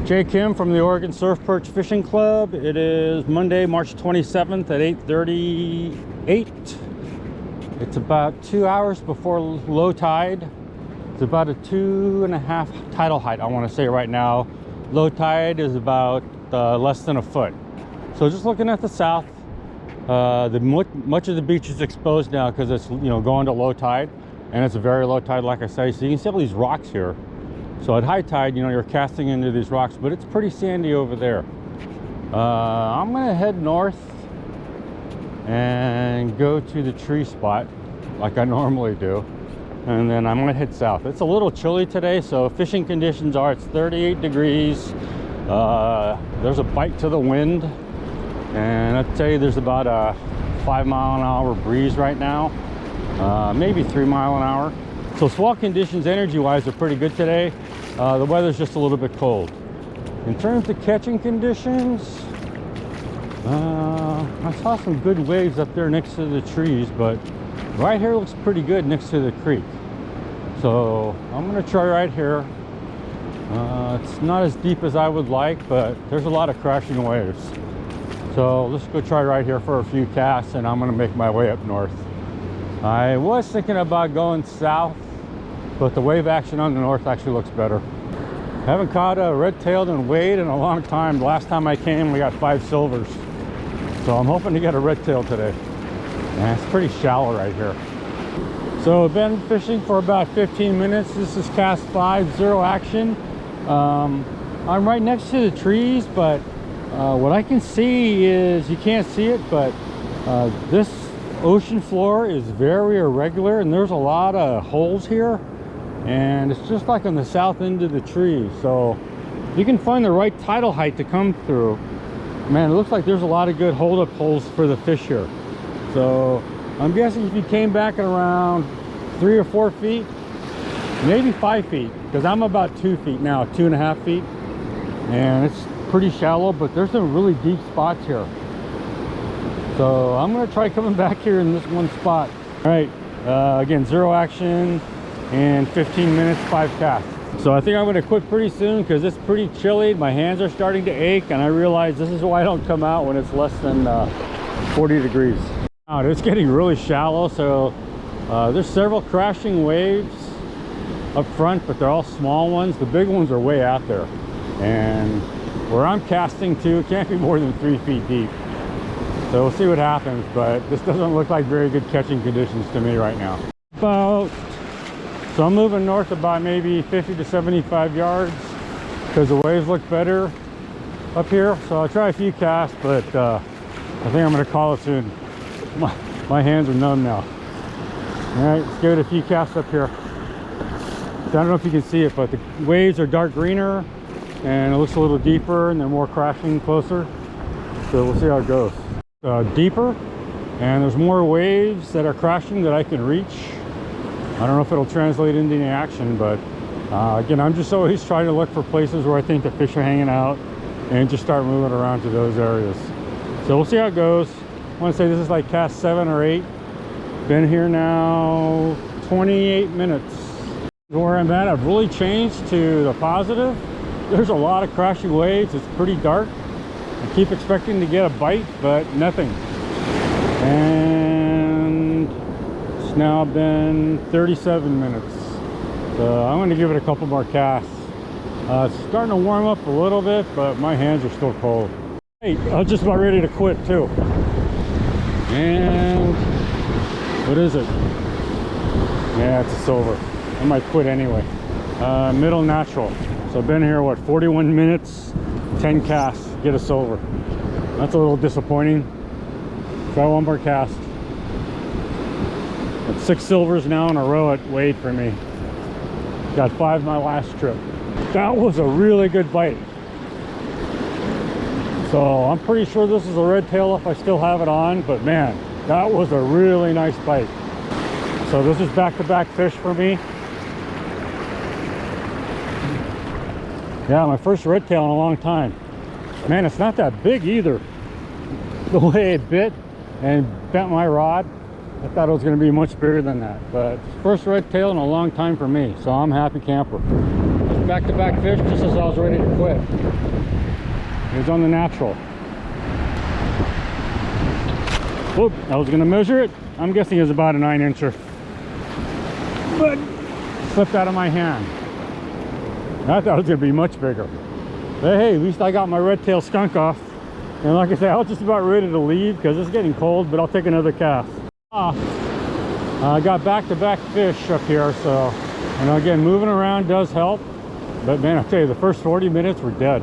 Jay Kim from the Oregon Surf Perch Fishing Club. It is Monday, March 27th at 8:38. It's about 2 hours before low tide. It's about a 2.5 tidal height, I want to say right now. Low tide is about less than a foot. So just looking at the south, much of the beach is exposed now because it's going to low tide, and it's a very low tide, like I say. So you can see all these rocks here. So at high tide, you're casting into these rocks, but it's pretty sandy over there. I'm gonna head north and go to the tree spot like I normally do, and then I'm gonna head south. It's a little chilly today, so fishing conditions are, it's 38 degrees. There's a bite to the wind, and I'd say there's about a 5-mile-an-hour breeze right now, maybe 3 mile an hour. So swell conditions energy-wise are pretty good today. The weather's just a little bit cold. In terms of catching conditions, I saw some good waves up there next to the trees, but right here looks pretty good next to the creek. So I'm gonna try right here. It's not as deep as I would like, but there's a lot of crashing waves. So let's go try right here for a few casts, and I'm gonna make my way up north. I was thinking about going south, but the wave action on the north actually looks better. Haven't caught a red-tailed and wade in a long time. The last time I came, we got 5 silvers. So I'm hoping to get a red-tail today. And it's pretty shallow right here. So I've been fishing for about 15 minutes. This is cast 5, 0 action. I'm right next to the trees, but what I can see is, you can't see it, but this ocean floor is very irregular, and there's a lot of holes here, and it's just like on the south end of the tree. So you can find the right tidal height to come through. Man, it looks like there's a lot of good hold-up holes for the fish here. So I'm guessing if you came back at around 3 or 4 feet, maybe 5 feet, because I'm about 2 feet now, 2.5 feet, and it's pretty shallow, but there's some really deep spots here. So I'm gonna try coming back here in this one spot. All right, again, 0 action and 15 minutes, 5 casts. So I think I'm gonna quit pretty soon because it's pretty chilly. My hands are starting to ache, and I realize this is why I don't come out when it's less than 40 degrees. It's getting really shallow, so there's several crashing waves up front, but they're all small ones. The big ones are way out there, and where I'm casting to, it can't be more than 3 feet deep. So we'll see what happens, but this doesn't look like very good catching conditions to me right now. So I'm moving north about maybe 50 to 75 yards because the waves look better up here. So I'll try a few casts, but I think I'm gonna call it soon. My hands are numb now. All right, let's give it a few casts up here. So I don't know if you can see it, but the waves are dark greener, and it looks a little deeper, and they're more crashing closer. So we'll see how it goes. Deeper, and there's more waves that are crashing that I can reach. I don't know if it'll translate into any action, but again, I'm just always trying to look for places where I think the fish are hanging out and just start moving around to those areas. So we'll see how it goes. I want to say this is like cast 7 or 8. Been here now 28 minutes. Where I'm at, I've really changed to the positive. There's a lot of crashing waves. It's pretty dark. I keep expecting to get a bite, but nothing. And it's now been 37 minutes. So I'm going to give it a couple more casts. It's starting to warm up a little bit, but my hands are still cold. Hey, I was just about ready to quit too. And what is it? Yeah, it's a silver. I might quit anyway. Middle natural. So I've been here, what, 41 minutes, 10 casts, get a silver. That's a little disappointing. Try one more cast. That's 6 silvers now in a row at Wade for me. Got 5 my last trip. That was a really good bite. So I'm pretty sure this is a red tail if I still have it on, but man, that was a really nice bite. So this is back-to-back fish for me. Yeah, my first red tail in a long time. Man, it's not that big either. The way it bit and bent my rod, I thought it was going to be much bigger than that. But first red tail in a long time for me, so I'm happy camper. back-to-back fish just as I was ready to quit. It was on the natural. Whoop, I was gonna measure it. I'm guessing it's about a 9-incher. But slipped out of my hand. I thought it was gonna be much bigger. But hey, at least I got my red-tailed skunk off. And like I said, I was just about ready to leave because it's getting cold, but I'll take another cast. I got back-to-back fish up here, so, you know, again, moving around does help. But man, I'll tell you, the first 40 minutes were dead.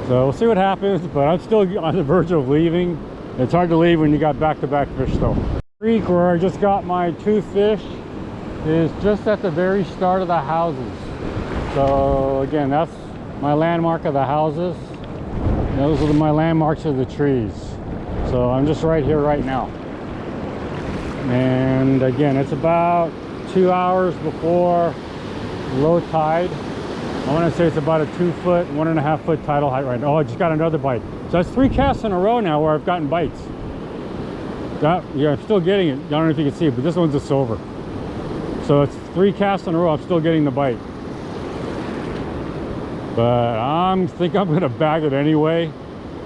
So we'll see what happens, but I'm still on the verge of leaving. It's hard to leave when you got back-to-back fish though. The creek where I just got my 2 fish is just at the very start of the houses. So again, that's my landmark of the houses. Those are my landmarks of the trees. So I'm just right here right now. And again, it's about 2 hours before low tide. I want to say it's about a 2 foot, 1.5 foot tidal height right now. Oh, I just got another bite. So that's 3 casts in a row now where I've gotten bites. Yeah, I'm still getting it. I don't know if you can see it, but this one's a silver. So it's 3 casts in a row. I'm still getting the bite. But I think I'm going to bag it anyway.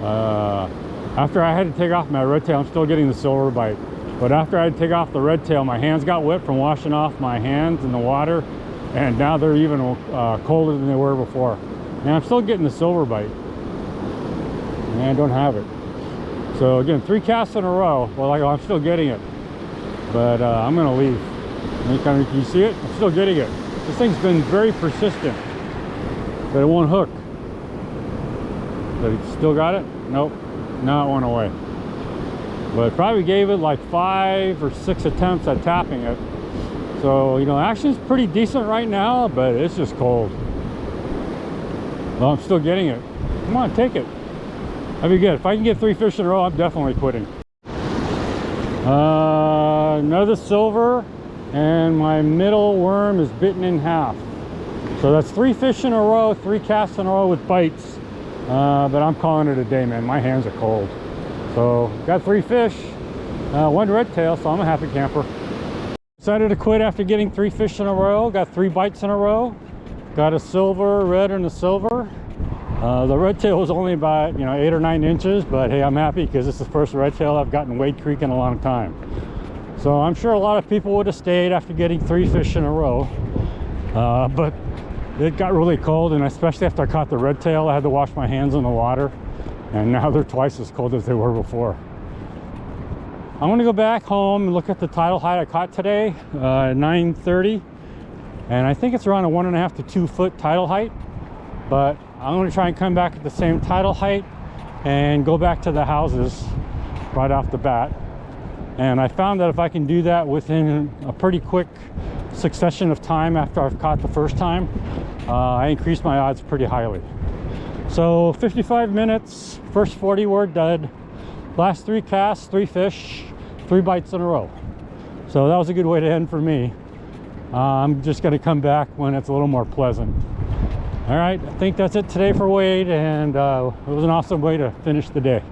After I had to take off my red tail, I'm still getting the silver bite. But after I had to take off the red tail, my hands got wet from washing off my hands in the water. And now they're even colder than they were before. And I'm still getting the silver bite. And I don't have it. So again, 3 casts in a row. Well, I'm still getting it. But I'm going to leave. Can you see it? I'm still getting it. This thing's been very persistent. But it won't hook. But it still got it? Nope. Now it went away. But it probably gave it like 5 or 6 attempts at tapping it. So, you know, action's pretty decent right now, but it's just cold. Well, I'm still getting it. Come on, take it. That'd be good. If I can get 3 fish in a row, I'm definitely quitting. Another silver, and my middle worm is bitten in half. So that's 3 fish in a row, 3 casts in a row with bites. But I'm calling it a day, man. My hands are cold. So got 3 fish, 1 red tail, so I'm a happy camper. Decided to quit after getting 3 fish in a row. Got 3 bites in a row. Got a silver, red, and a silver. The red tail was only about 8 or 9 inches, but hey, I'm happy because it's the first red tail I've gotten Wade Creek in a long time. So I'm sure a lot of people would have stayed after getting 3 fish in a row, but it got really cold, and especially after I caught the red tail, I had to wash my hands in the water, and now they're twice as cold as they were before. I'm going to go back home and look at the tidal height I caught today at 9:30, and I think it's around a 1.5 to 2 foot tidal height, but I'm going to try and come back at the same tidal height and go back to the houses right off the bat. And I found that if I can do that within a pretty quick succession of time after I've caught the first time, I increase my odds pretty highly. So 55 minutes, first 40 were dead. Last 3 casts, 3 fish, 3 bites in a row. So that was a good way to end for me. I'm just going to come back when it's a little more pleasant. All right, I think that's it today for Wade, and it was an awesome way to finish the day.